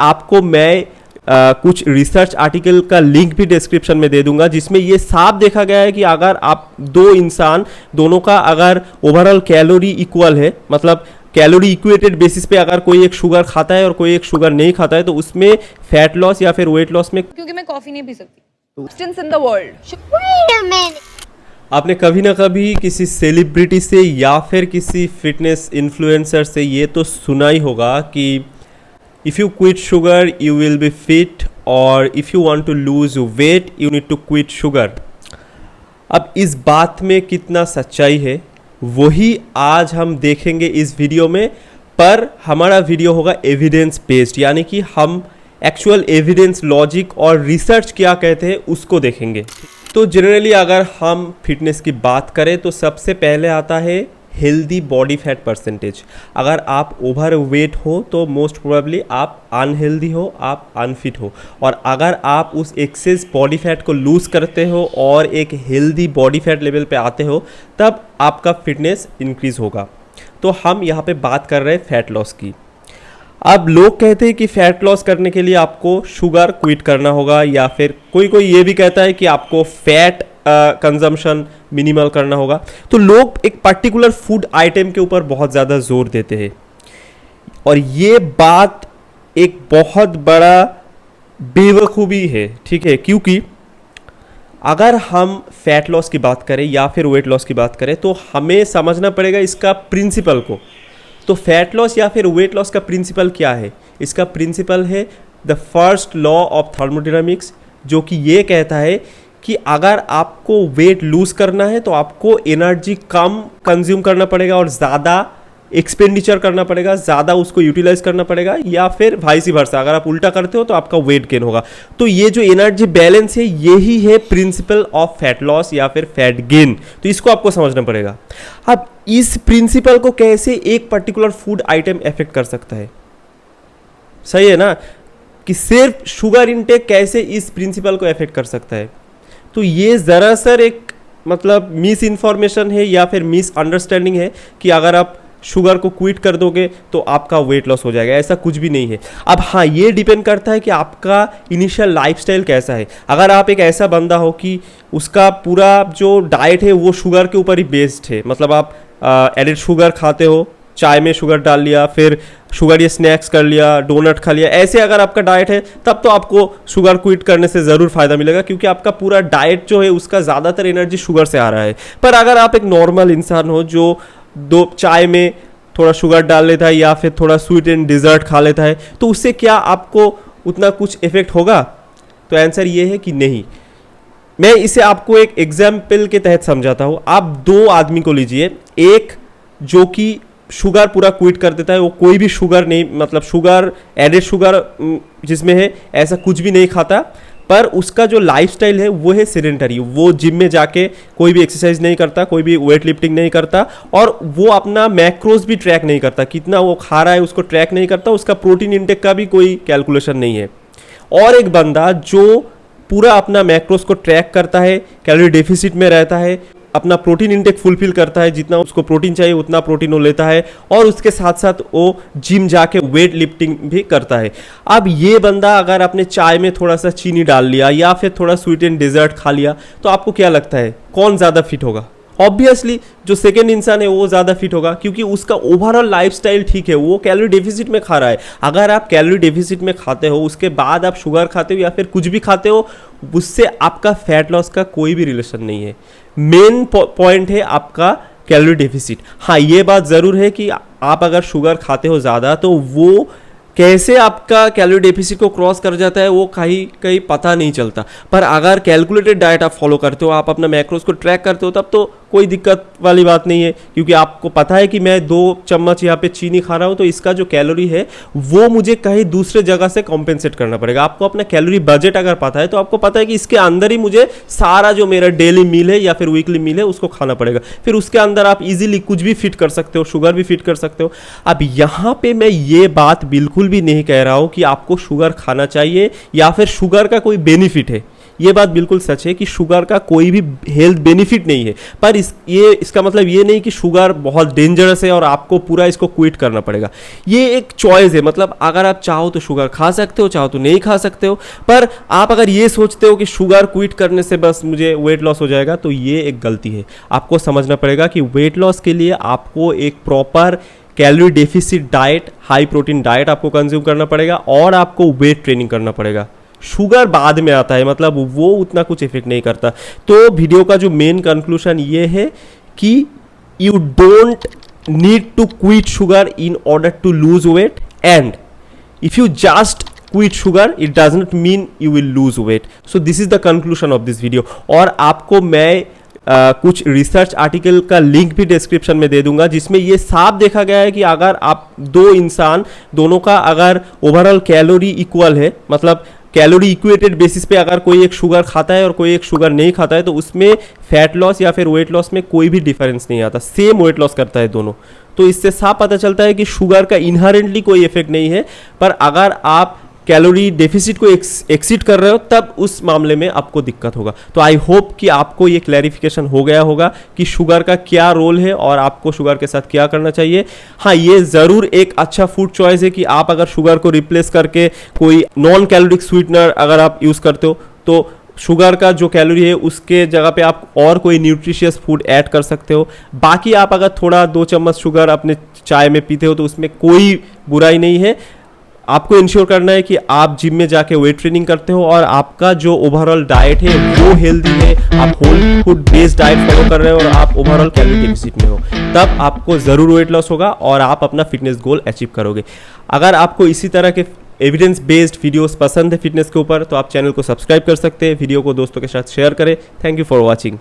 आपको मैं कुछ रिसर्च आर्टिकल का लिंक भी डिस्क्रिप्शन में दे दूंगा, जिसमें ये साफ देखा गया है कि अगर आप दो इंसान दोनों का अगर ओवरऑल कैलोरी इक्वल है, मतलब कैलोरी इक्वेटेड बेसिस पे अगर कोई एक शुगर खाता है और कोई एक शुगर नहीं खाता है, तो उसमें फैट लॉस या फिर वेट लॉस में, क्योंकि मैं कॉफी नहीं पी सकती, डिस्टेंस इन द वर्ल्ड। आपने कभी ना कभी किसी सेलिब्रिटी से या फिर किसी फिटनेस इन्फ्लुएंसर से ये तो सुना ही होगा कि if you quit sugar you will be fit, और if you want to lose weight you need to quit sugar. अब इस बात में कितना सच्चाई है वही आज हम देखेंगे इस वीडियो में, पर हमारा वीडियो होगा एविडेंस बेस्ड, यानी कि हम एक्चुअल एविडेंस, लॉजिक और रिसर्च क्या कहते हैं उसको देखेंगे। तो जनरली अगर हम फिटनेस की बात करें तो सबसे पहले आता है हेल्दी बॉडी फैट परसेंटेज। अगर आप ओवर वेट हो तो मोस्ट प्रोबेबली आप अनहेल्दी हो, आप अनफिट हो, और अगर आप उस एक्सेस बॉडी फैट को लूज़ करते हो और एक हेल्दी बॉडी फैट लेवल पे आते हो तब आपका फिटनेस इंक्रीज़ होगा। तो हम यहाँ पे बात कर रहे हैं फैट लॉस की। अब लोग कहते हैं कि फैट लॉस करने के लिए आपको शुगर क्विट करना होगा, या फिर कोई ये भी कहता है कि आपको फैट कंजम्पशन मिनिमल करना होगा। तो लोग एक पर्टिकुलर फूड आइटम के ऊपर बहुत ज़्यादा जोर देते हैं, और ये बात एक बहुत बड़ा बेवकूफ़ी है, ठीक है, क्योंकि अगर हम फैट लॉस की बात करें या फिर वेट लॉस की बात करें तो हमें समझना पड़ेगा इसका प्रिंसिपल को। तो फैट लॉस या फिर वेट लॉस का प्रिंसिपल क्या है? इसका प्रिंसिपल है the first law of thermodynamics, जो कि ये कहता है कि अगर आपको वेट लूज करना है तो आपको एनर्जी कम कंज्यूम करना पड़ेगा और ज़्यादा एक्सपेंडिचर करना पड़ेगा, ज़्यादा उसको यूटिलाइज करना पड़ेगा, या फिर वाइस वर्सा अगर आप उल्टा करते हो तो आपका वेट गेन होगा। तो ये जो एनर्जी बैलेंस है यही है प्रिंसिपल ऑफ फैट लॉस या फिर फैट गेन। तो इसको आपको समझना पड़ेगा। अब इस प्रिंसिपल को कैसे एक पर्टिकुलर फूड आइटम अफेक्ट कर सकता है? सही है ना, कि सिर्फ शुगर इनटेक कैसे इस प्रिंसिपल को अफेक्ट कर सकता है? तो ये ज़रा सर एक मतलब मिस इन्फॉर्मेशन है या फिर मिस अंडरस्टैंडिंग है कि अगर आप शुगर को क्विट कर दोगे तो आपका वेट लॉस हो जाएगा। ऐसा कुछ भी नहीं है। अब हाँ, ये डिपेंड करता है कि आपका इनिशियल लाइफस्टाइल कैसा है। अगर आप एक ऐसा बंदा हो कि उसका पूरा जो डाइट है वो शुगर के ऊपर ही बेस्ड है, मतलब आप एडेड शुगर खाते हो, चाय में शुगर डाल लिया, फिर शुगर ये स्नैक्स कर लिया, डोनट खा लिया, ऐसे अगर आपका डाइट है तब तो आपको शुगर क्विट करने से ज़रूर फ़ायदा मिलेगा, क्योंकि आपका पूरा डाइट जो है उसका ज़्यादातर एनर्जी शुगर से आ रहा है। पर अगर आप एक नॉर्मल इंसान हो जो दो चाय में थोड़ा शुगर डाल लेता है या फिर थोड़ा स्वीट एंड डिज़र्ट खा लेता है, तो उससे क्या आपको उतना कुछ इफेक्ट होगा? तो आंसर ये है कि नहीं। मैं इसे आपको एक एग्जाम्पल के तहत समझाता हूँ। आप दो आदमी को लीजिए, एक जो कि शुगर पूरा क्विट कर देता है, वो कोई भी शुगर नहीं, मतलब शुगर एडेड शुगर जिसमें है ऐसा कुछ भी नहीं खाता, पर उसका जो लाइफस्टाइल है वो है सेडेंटरी। वो जिम में जाके कोई भी एक्सरसाइज नहीं करता, कोई भी वेट लिफ्टिंग नहीं करता, और वो अपना मैक्रोज भी ट्रैक नहीं करता, कितना वो खा रहा है उसको ट्रैक नहीं करता, उसका प्रोटीन इंटेक का भी कोई कैलकुलेशन नहीं है। और एक बंदा जो पूरा अपना मैक्रोज को ट्रैक करता है, कैलोरी डेफिसिट में रहता है, अपना प्रोटीन इंटेक फुलफिल करता है, जितना उसको प्रोटीन चाहिए उतना प्रोटीन वो लेता है, और उसके साथ साथ वो जिम जाके वेट लिफ्टिंग भी करता है। अब ये बंदा अगर आपने चाय में थोड़ा सा चीनी डाल लिया या फिर थोड़ा स्वीट एंड डिजर्ट खा लिया, तो आपको क्या लगता है कौन ज़्यादा फिट होगा? ऑब्वियसली जो सेकेंड इंसान है वो ज़्यादा फिट होगा, क्योंकि उसका ओवरऑल लाइफस्टाइल ठीक है, वो कैलोरी डेफिसिट में खा रहा है। अगर आप कैलोरी डेफिसिट में खाते हो, उसके बाद आप शुगर खाते हो या फिर कुछ भी खाते हो, उससे आपका फैट लॉस का कोई भी रिलेशन नहीं है। मेन पॉइंट है आपका कैलोरी डेफिसिट। हाँ, ये बात ज़रूर है कि आप अगर शुगर खाते हो ज़्यादा तो वो कैसे आपका कैलोरी डेफिसिट को क्रॉस कर जाता है वो कहीं पता नहीं चलता। पर अगर कैलकुलेटेड डाइट आप फॉलो करते हो, आप अपना मैक्रोज को ट्रैक करते हो, तब तो कोई दिक्कत वाली बात नहीं है, क्योंकि आपको पता है कि मैं 2 चम्मच यहाँ पे चीनी खा रहा हूँ तो इसका जो कैलोरी है वो मुझे कहीं दूसरे जगह से कॉम्पेंसेट करना पड़ेगा। आपको अपना कैलोरी बजट अगर पता है तो आपको पता है कि इसके अंदर ही मुझे सारा जो मेरा डेली मील है या फिर वीकली मील है उसको खाना पड़ेगा। फिर उसके अंदर आप इजीली कुछ भी फिट कर सकते हो, शुगर भी फिट कर सकते हो। अब यहाँ पे मैं ये बात बिल्कुल भी नहीं कह रहा हूँ कि आपको शुगर खाना चाहिए या फिर शुगर का कोई बेनिफिट है, ये बात बिल्कुल सच है कि शुगर का कोई भी हेल्थ बेनिफिट नहीं है, पर इसका मतलब ये नहीं कि शुगर बहुत डेंजरस है और आपको पूरा इसको क्विट करना पड़ेगा। ये एक चॉइस है, मतलब अगर आप चाहो तो शुगर खा सकते हो, चाहो तो नहीं खा सकते हो। पर आप अगर ये सोचते हो कि शुगर क्विट करने से बस मुझे वेट लॉस हो जाएगा, तो ये एक गलती है। आपको समझना पड़ेगा कि वेट लॉस के लिए आपको एक proper calorie deficit diet, high protein diet आपको कंज्यूम करना पड़ेगा और आपको वेट ट्रेनिंग करना पड़ेगा। शुगर बाद में आता है, मतलब वो उतना कुछ इफेक्ट नहीं करता। तो वीडियो का जो मेन कंक्लूजन ये है कि you don't need to quit sugar in order to lose weight, and if you just quit sugar it does not mean you will lose weight. So this is the conclusion of this video. और आपको मैं कुछ research article का link भी description में दे दूंगा, जिसमें ये साफ देखा गया है कि अगर आप दो इंसान दोनों का अगर ओवरऑल कैलोरी इक्वल है, मतलब कैलोरी इक्वेटेड बेसिस पे अगर कोई एक शुगर खाता है और कोई एक शुगर नहीं खाता है, तो उसमें फैट लॉस या फिर वेट लॉस में कोई भी डिफरेंस नहीं आता, सेम वेट लॉस करता है दोनों। तो इससे साफ पता चलता है कि शुगर का इनहेरेंटली कोई इफेक्ट नहीं है, पर अगर आप कैलोरी डेफिसिट को एक्सीड कर रहे हो तब उस मामले में आपको दिक्कत होगा। तो आई होप कि आपको ये क्लैरिफिकेशन हो गया होगा कि शुगर का क्या रोल है और आपको शुगर के साथ क्या करना चाहिए। हाँ, ये ज़रूर एक अच्छा फूड चॉइस है कि आप अगर शुगर को रिप्लेस करके कोई नॉन कैलोरिक स्वीटनर अगर आप यूज़ करते हो, तो शुगर का जो कैलोरी है उसके जगह पे आप और कोई न्यूट्रिशियस फूड ऐड कर सकते हो। बाकी आप अगर थोड़ा 2 चम्मच शुगर अपने चाय में पीते हो तो उसमें कोई बुराई नहीं है। आपको इंश्योर करना है कि आप जिम में जाके वेट ट्रेनिंग करते हो और आपका जो ओवरऑल डाइट है वो हेल्दी है, आप whole food based diet follow कर रहे हो और आप ओवरऑल कैलोरी डेफिसिट में हो, तब आपको ज़रूर वेट लॉस होगा और आप अपना फिटनेस गोल अचीव करोगे। अगर आपको इसी तरह के एविडेंस बेस्ड वीडियोस पसंद है फिटनेस के ऊपर, तो आप चैनल को सब्सक्राइब कर सकते हैं, वीडियो को दोस्तों के साथ शेयर करें। Thank you for watching.